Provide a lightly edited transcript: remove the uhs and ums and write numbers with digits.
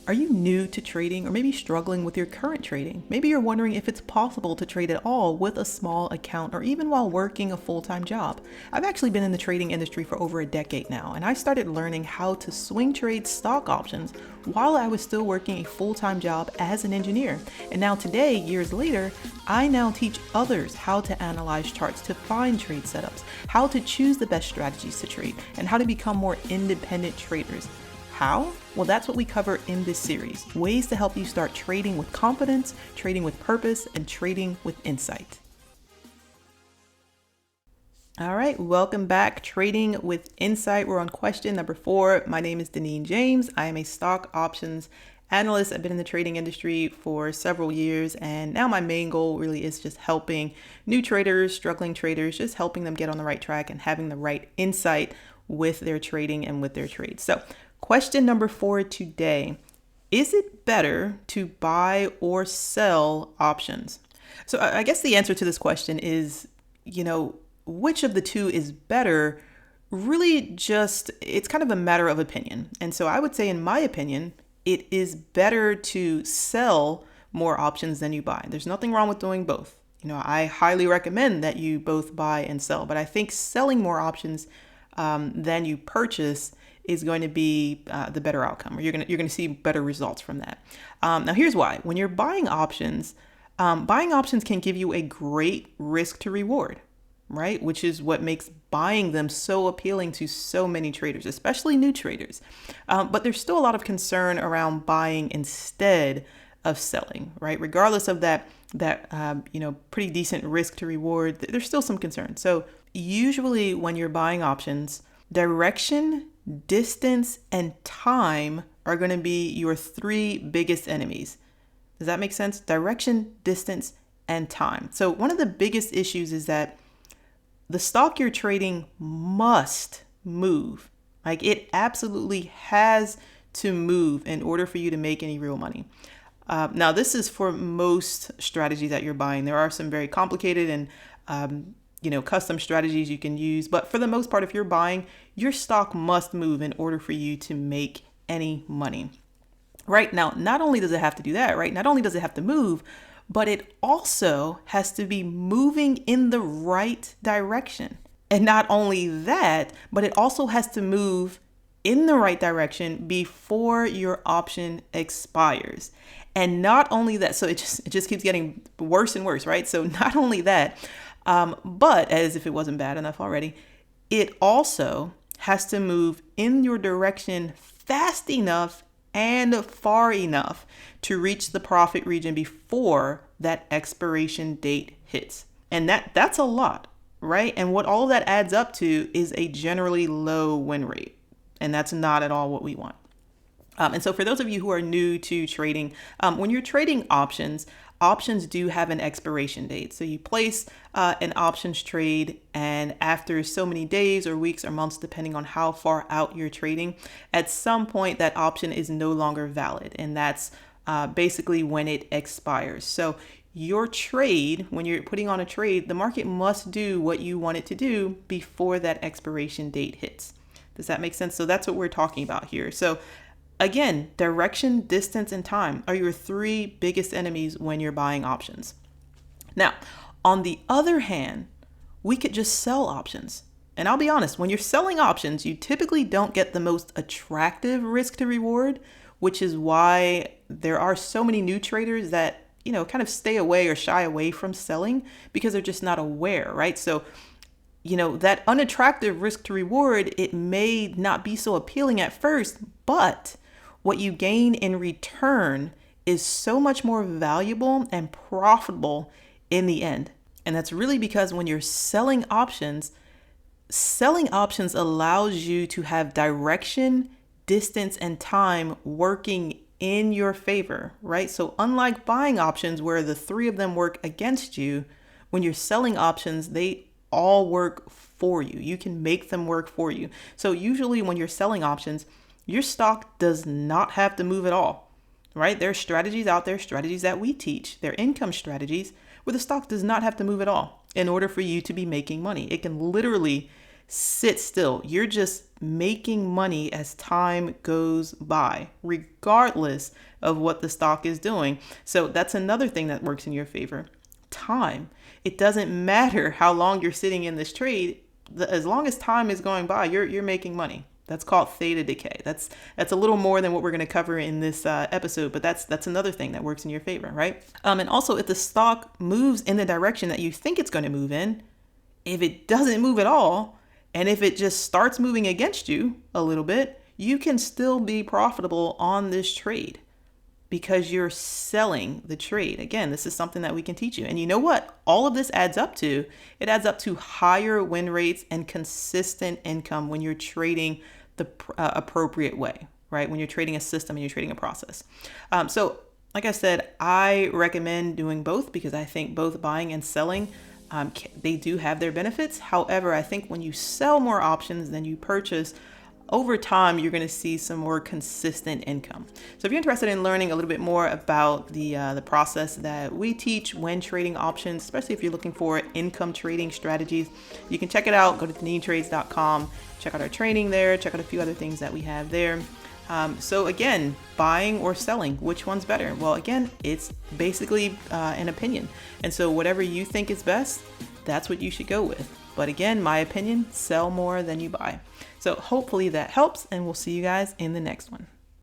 Are you new to trading or maybe struggling with your current trading? Maybe you're wondering if it's possible to trade at all with a small account or even while working a full-time job. I've actually been in the trading industry for over a decade now, and I started learning how to swing trade stock options while I was still working a full-time job as an engineer. And now today, years later, I now teach others how to analyze charts to find trade setups, how to choose the best strategies to trade, and how to become more independent traders. How? Well, that's what we cover in this series. Ways to help you start trading with confidence, trading with purpose, and trading with insight. All right, welcome back. Trading with Insight. We're on question number 4. My name is Deneen James. I am a stock options analyst. I've been in the trading industry for several years, and now my main goal really is just helping new traders, struggling traders, just helping them get on the right track and having the right insight with their trading and with their trades. So question number 4 today, is it better to buy or sell options? So I guess the answer to this question is, which of the two is better? Really just, it's kind of a matter of opinion. And so I would say, in my opinion, it is better to sell more options than you buy. There's nothing wrong with doing both. I highly recommend that you both buy and sell, but I think selling more options than you purchase is going to be the better outcome, or you're going to see better results from that. Now, here's why. When you're buying options can give you a great risk to reward, right? Which is what makes buying them so appealing to so many traders, especially new traders. But there's still a lot of concern around buying instead of selling, right? Regardless of that pretty decent risk to reward, there's still some concern. So usually when you're buying options, direction, distance, and time are going to be your 3 biggest enemies. Does that make sense? Direction, distance, and time. So one of the biggest issues is that the stock you're trading must move. Like, it absolutely has to move in order for you to make any real money. Now, this is for most strategies that you're buying. There are some very complicated and custom strategies you can use. But for the most part, if you're buying, your stock must move in order for you to make any money. Right now, not only does it have to do that, right? Not only does it have to move, but it also has to be moving in the right direction. And not only that, but it also has to move in the right direction before your option expires. And not only that, so it just keeps getting worse and worse, right? So not only that, but as if it wasn't bad enough already, it also has to move in your direction fast enough and far enough to reach the profit region before that expiration date hits. And that's a lot, right? And what all of that adds up to is a generally low win rate. And that's not at all what we want. And so for those of you who are new to trading, when you're trading options do have an expiration date. So you place an options trade, and after so many days or weeks or months, depending on how far out you're trading, at some point that option is no longer valid. And that's basically when it expires. So your trade, when you're putting on a trade, the market must do what you want it to do before that expiration date hits. Does that make sense? So that's what we're talking about here. So again, direction, distance, and time are your 3 biggest enemies when you're buying options. Now, on the other hand, we could just sell options. And I'll be honest, when you're selling options, you typically don't get the most attractive risk to reward, which is why there are so many new traders that, kind of stay away or shy away from selling because they're just not aware, right? So, that unattractive risk to reward, it may not be so appealing at first, but what you gain in return is so much more valuable and profitable in the end. And that's really because when you're selling options allows you to have direction, distance, and time working in your favor, right? So unlike buying options where the 3 of them work against you, when you're selling options, they all work for you. You can make them work for you. So usually when you're selling options, your stock does not have to move at all, right? There are strategies out there, strategies that we teach, they're income strategies, where the stock does not have to move at all in order for you to be making money. It can literally sit still. You're just making money as time goes by, regardless of what the stock is doing. So that's another thing that works in your favor. Time. It doesn't matter how long you're sitting in this trade. As long as time is going by, you're making money. That's called theta decay. That's a little more than what we're going to cover in this episode, but that's another thing that works in your favor, right? And also, if the stock moves in the direction that you think it's going to move in, if it doesn't move at all, and if it just starts moving against you a little bit, you can still be profitable on this trade because you're selling the trade. Again, this is something that we can teach you. And you know what? All of this adds up to, it adds up to higher win rates and consistent income when you're trading the appropriate way, right? When you're trading a system and you're trading a process. So like I said, I recommend doing both because I think both buying and selling, they do have their benefits. However, I think when you sell more options than you purchase, over time, you're going to see some more consistent income. So if you're interested in learning a little bit more about the process that we teach when trading options, especially if you're looking for income trading strategies, you can check it out. Go to DenineTrades.com, check out our training there, check out a few other things that we have there. So again, buying or selling, which one's better? Well, again, it's basically an opinion. And so whatever you think is best, that's what you should go with. But again, my opinion, sell more than you buy. So hopefully that helps, and we'll see you guys in the next one.